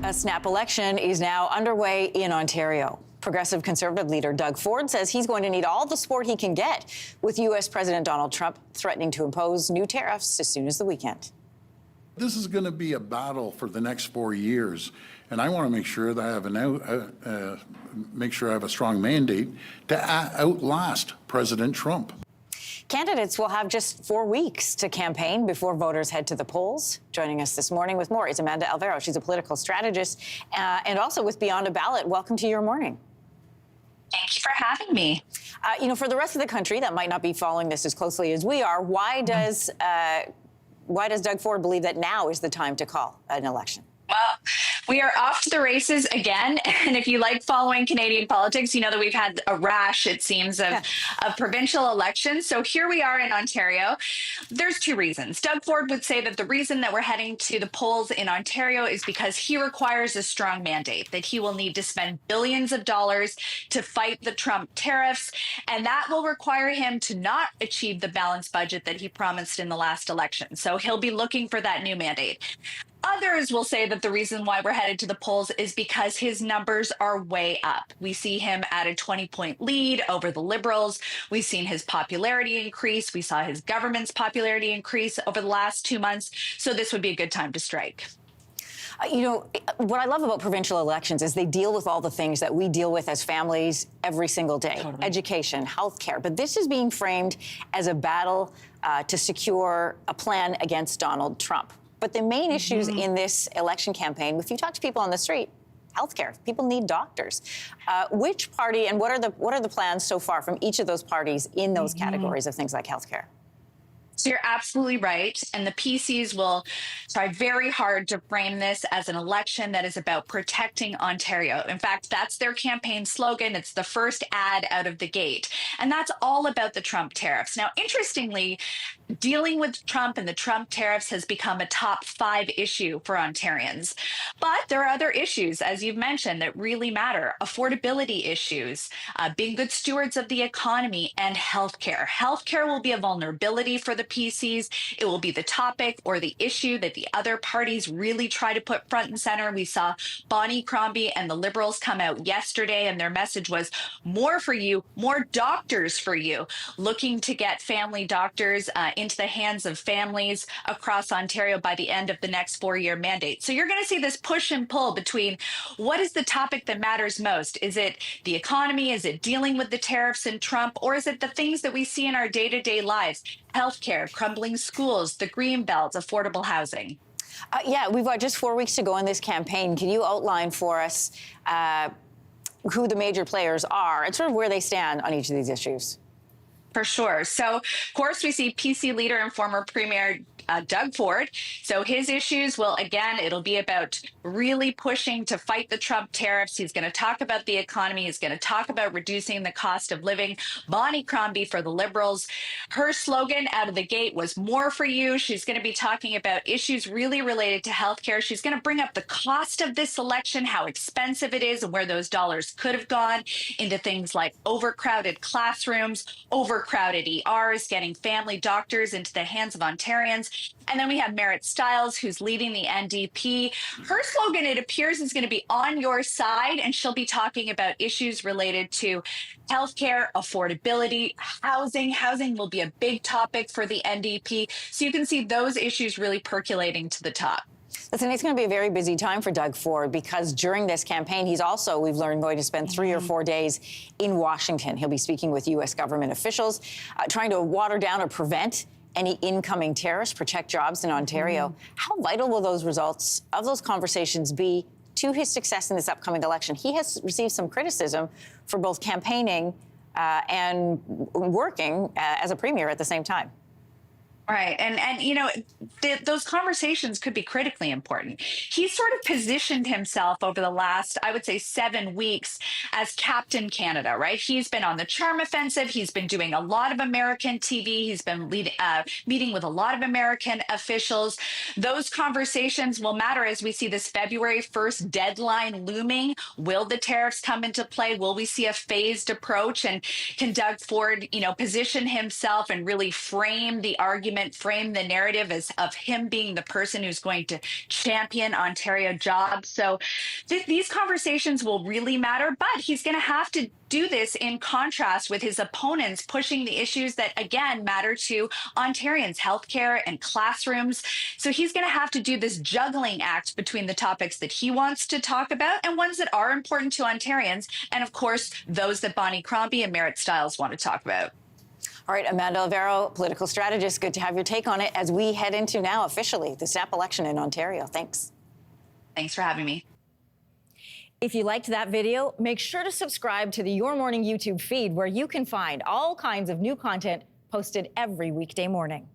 A snap election is now underway in Ontario. Progressive Conservative leader Doug Ford says he's going to need all the support he can get, with U.S. President Donald Trump threatening to impose new tariffs as soon as the weekend. This is going to be a battle for the next 4 years, and I want to make sure that I have a strong mandate to outlast President Trump. Candidates will have just 4 weeks to campaign before voters head to the polls. Joining us this morning with more is Amanda Alvaro. She's a political strategist and also with Beyond a Ballot. Welcome to your morning. Thank you for having me. For the rest of the country that might not be following this as closely as we are, why does Doug Ford believe that now is the time to call an election? Well, we are off to the races again. And if you like following Canadian politics, you know that we've had a rash, it seems, of provincial elections. So here we are in Ontario. There's 2 reasons. Doug Ford would say that the reason that we're heading to the polls in Ontario is because he requires a strong mandate, that he will need to spend billions of dollars to fight the Trump tariffs. And that will require him to not achieve the balanced budget that he promised in the last election. So he'll be looking for that new mandate. Others will say that the reason why we're headed to the polls is because his numbers are way up. We see him at a 20-point lead over the Liberals. We've seen his popularity increase. We saw his government's popularity increase over the last 2 months. So this would be a good time to strike. What I love about provincial elections is they deal with all the things that we deal with as families every single day. Totally. Education, healthcare. But this is being framed as a battle to secure a plan against Donald Trump. But the main issues in this election campaign, if you talk to people on the street, healthcare, people need doctors. Which party and what are the plans so far from each of those parties in those categories of things like healthcare? So you're absolutely right. And the PCs will try very hard to frame this as an election that is about protecting Ontario. In fact, that's their campaign slogan. It's the first ad out of the gate. And that's all about the Trump tariffs. Now, interestingly, dealing with Trump and the Trump tariffs has become a top 5 issue for Ontarians. But there are other issues, as you've mentioned, that really matter. Affordability issues, being good stewards of the economy, and healthcare. Healthcare will be a vulnerability for the PCs. It will be the topic or the issue that the other parties really try to put front and center. We saw Bonnie Crombie and the Liberals come out yesterday, and their message was more for you, more doctors for you, looking to get family doctors into the hands of families across Ontario by the end of the next 4-year mandate. So you're going to see this push and pull between what is the topic that matters most? Is it the economy? Is it dealing with the tariffs and Trump? Or is it the things that we see in our day-to-day lives? Healthcare, crumbling schools, the green belt, affordable housing. We've got just 4 weeks to go in this campaign. Can you outline for us who the major players are and sort of where they stand on each of these issues? For sure. So, of course, we see PC leader and former Premier Doug Ford. So his issues will, again, it'll be about really pushing to fight the Trump tariffs. He's going to talk about the economy. He's going to talk about reducing the cost of living. Bonnie Crombie for the Liberals, her slogan out of the gate was more for you. She's going to be talking about issues really related to healthcare. She's going to bring up the cost of this election, how expensive it is and where those dollars could have gone into things like overcrowded classrooms, overcrowded ERs, getting family doctors into the hands of Ontarians. And then we have Merritt Stiles, who's leading the NDP. Her slogan, it appears, is going to be on your side, and she'll be talking about issues related to healthcare, affordability, housing. Housing will be a big topic for the NDP. So you can see those issues really percolating to the top. Listen, it's going to be a very busy time for Doug Ford because during this campaign, he's also, we've learned, going to spend 3 or 4 days in Washington. He'll be speaking with U.S. government officials, trying to water down or prevent any incoming tariffs, protect jobs in Ontario. How vital will those results of those conversations be to his success in this upcoming election? He has received some criticism for both campaigning and working as a premier at the same time. Right. And you know, those conversations could be critically important. He sort of positioned himself over the last, I would say, 7 weeks as Captain Canada, right? He's been on the charm offensive. He's been doing a lot of American TV. He's been meeting with a lot of American officials. Those conversations will matter as we see this February 1st deadline looming. Will the tariffs come into play? Will we see a phased approach? And can Doug Ford, position himself and really frame the argument agreement, frame the narrative as of him being the person who's going to champion Ontario jobs. So these conversations will really matter, but he's going to have to do this in contrast with his opponents pushing the issues that, again, matter to Ontarians, healthcare and classrooms. So he's going to have to do this juggling act between the topics that he wants to talk about and ones that are important to Ontarians, and of course, those that Bonnie Crombie and Merritt Stiles want to talk about. All right, Amanda Alvaro, political strategist, good to have your take on it as we head into now officially the snap election in Ontario. Thanks. Thanks for having me. If you liked that video, make sure to subscribe to the Your Morning YouTube feed where you can find all kinds of new content posted every weekday morning.